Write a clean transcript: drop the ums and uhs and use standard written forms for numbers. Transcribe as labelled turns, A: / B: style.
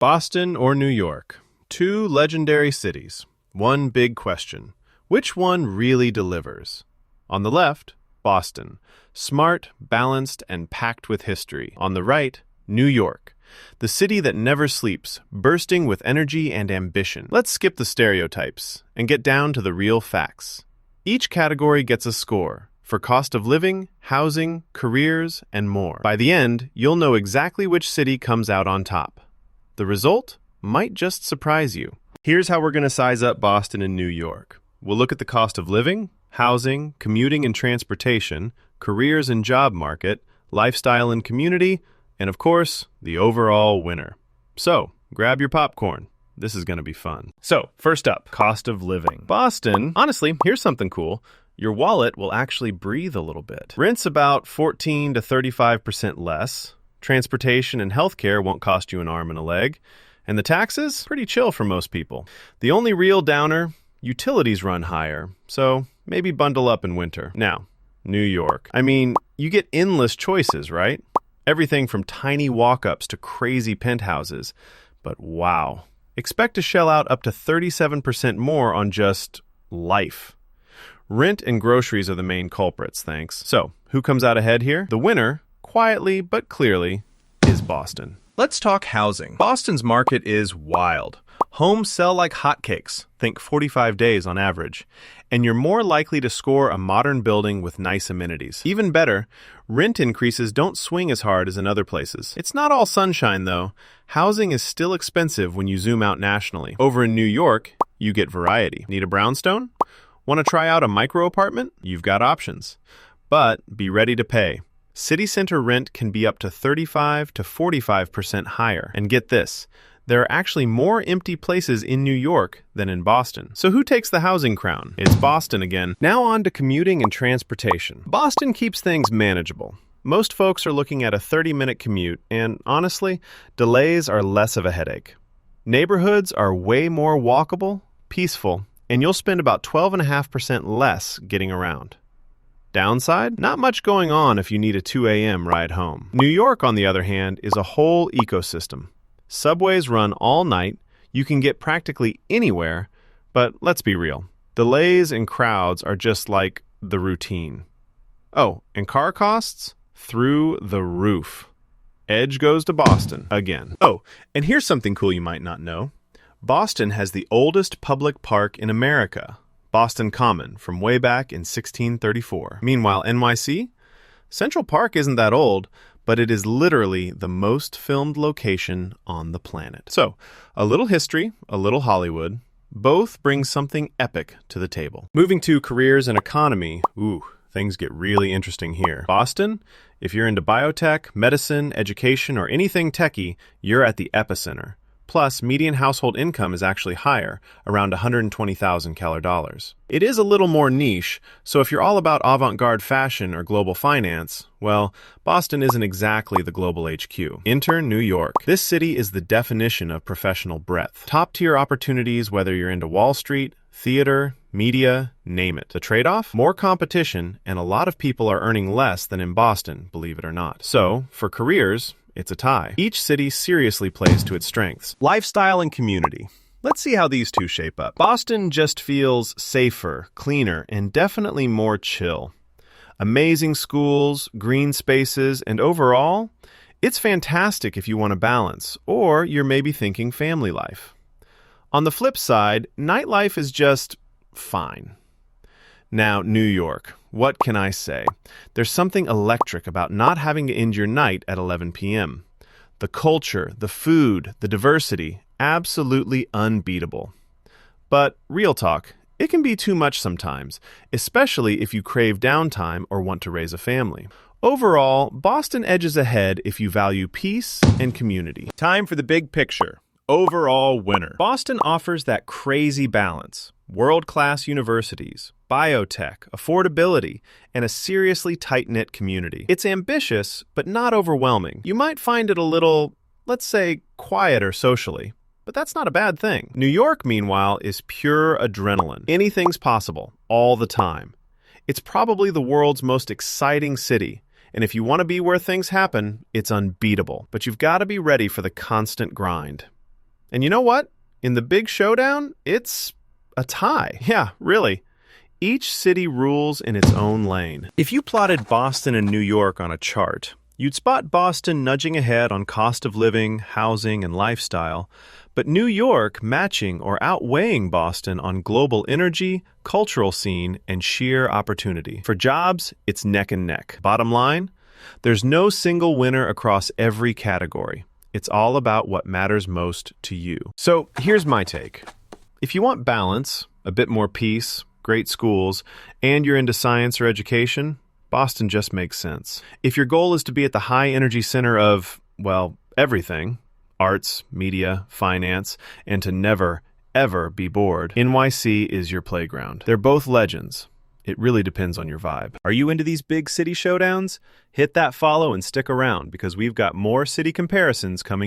A: Boston or New York? Two legendary cities. One big question. Which one really delivers? On the left, Boston. Smart, balanced, and packed with history. On the right, New York. The city that never sleeps, bursting with energy and ambition. Let's skip the stereotypes and get down to the real facts. Each category gets a score for cost of living, housing, careers, and more. By the end, you'll know exactly which city comes out on top. The result might just surprise you. Here's how we're going to size up Boston and New York. We'll look at the cost of living, housing, commuting and transportation, careers and job market, lifestyle and community, and of course, the overall winner. So, grab your popcorn. This is going to be fun. So, first up, cost of living. Boston, honestly, here's something cool. Your wallet will actually breathe a little bit. Rent's about 14 to 35% less. Transportation and healthcare won't cost you an arm and a leg. And the taxes? Pretty chill for most people. The only real downer? Utilities run higher. So maybe bundle up in winter. Now, New York. I mean, you get endless choices, right? Everything from tiny walk-ups to crazy penthouses. But wow. Expect to shell out up to 37% more on just life. Rent and groceries are the main culprits, thanks. So, who comes out ahead here? The winner, quietly but clearly, is Boston. Let's talk housing. Boston's market is wild. Homes sell like hotcakes, think 45 days on average, and you're more likely to score a modern building with nice amenities. Even better, rent increases don't swing as hard as in other places. It's not all sunshine, though. Housing is still expensive when you zoom out nationally. Over in New York, you get variety. Need a brownstone? Want to try out a micro apartment? You've got options. But be ready to pay. City center rent can be up to 35 to 45% higher. And get this, there are actually more empty places in New York than in Boston. So who takes the housing crown? It's Boston again. Now on to commuting and transportation. Boston keeps things manageable. Most folks are looking at a 30-minute commute, and honestly, delays are less of a headache. Neighborhoods are way more walkable, peaceful, and you'll spend about 12.5% less getting around. Downside? Not much going on if you need a 2 a.m. ride home. New York, on the other hand, is a whole ecosystem. Subways run all night, you can get practically anywhere, but let's be real. Delays and crowds are just like the routine. Oh, and car costs? Through the roof. Edge goes to Boston again. Oh, and here's something cool you might not know. Boston has the oldest public park in America. Boston Common, from way back in 1634. Meanwhile, NYC? Central Park isn't that old, but it is literally the most filmed location on the planet. So, a little history, a little Hollywood, both bring something epic to the table. Moving to careers and economy, things get really interesting here. Boston, if you're into biotech, medicine, education, or anything techie, you're at the epicenter. Plus, median household income is actually higher, around 120,000 dollars. It is a little more niche, so if you're all about avant-garde fashion or global finance, well, Boston isn't exactly the global HQ. Enter New York. This city is the definition of professional breadth. Top-tier opportunities whether you're into Wall Street, theater, media, name it. The trade-off? More competition, and a lot of people are earning less than in Boston, believe it or not. So, for careers, it's a tie. Each city seriously plays to its strengths. Lifestyle and community. Let's see how these two shape up. Boston just feels safer, cleaner, and definitely more chill. Amazing schools, green spaces, and overall, it's fantastic if you want a balance, or you're maybe thinking family life. On the flip side, nightlife is just fine. Now, New York. What can I say? There's something electric about not having to end your night at 11 p.m. The culture, the food, the diversity, absolutely unbeatable. But real talk, it can be too much sometimes, especially if you crave downtime or want to raise a family. Overall, Boston edges ahead if you value peace and community. Time for the big picture. Overall winner. Boston offers that crazy balance. World-class universities, biotech, affordability, and a seriously tight-knit community. It's ambitious, but not overwhelming. You might find it a little, let's say, quieter socially, but that's not a bad thing. New York, meanwhile, is pure adrenaline. Anything's possible, all the time. It's probably the world's most exciting city, and if you want to be where things happen, it's unbeatable. But you've got to be ready for the constant grind. And you know what? In the big showdown, it's a tie. Yeah, really. Each city rules in its own lane. If you plotted Boston and New York on a chart, you'd spot Boston nudging ahead on cost of living, housing, and lifestyle, but New York matching or outweighing Boston on global energy, cultural scene, and sheer opportunity. For jobs, it's neck and neck. Bottom line, there's no single winner across every category. It's all about what matters most to you. So here's my take. If you want balance, a bit more peace, great schools, and you're into science or education, Boston just makes sense. If your goal is to be at the high-energy center of, well, everything, arts, media, finance, and to never, ever be bored, NYC is your playground. They're both legends. It really depends on your vibe. Are you into these big city showdowns? Hit that follow and stick around because we've got more city comparisons coming.